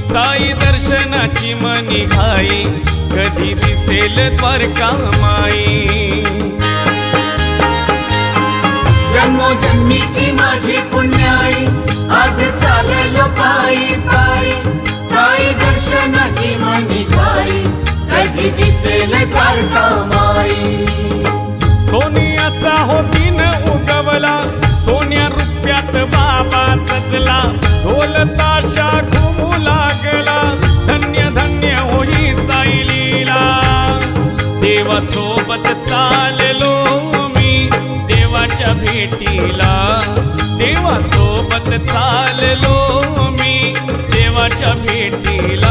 साई दर्शनाची मनी घाई, कधी दिसेल द्वारका माई। जन्मोजन्मीची माझी पुण्याई, आज चाललो पायी पायी, साई दर्शनाची मनी घाई, कधी दिसेल द्वारका माई। सोनियाचा हो दिन उगवला, सोन्या रुपयात बाबा सजला, ढोल ताशा घुमू लागला, धन्य धन्य होई साई लीला। देवासोबत चाललो मी देवाच्या भेटीला, देवासोबत चाललो मी देवाच्या भेटीला।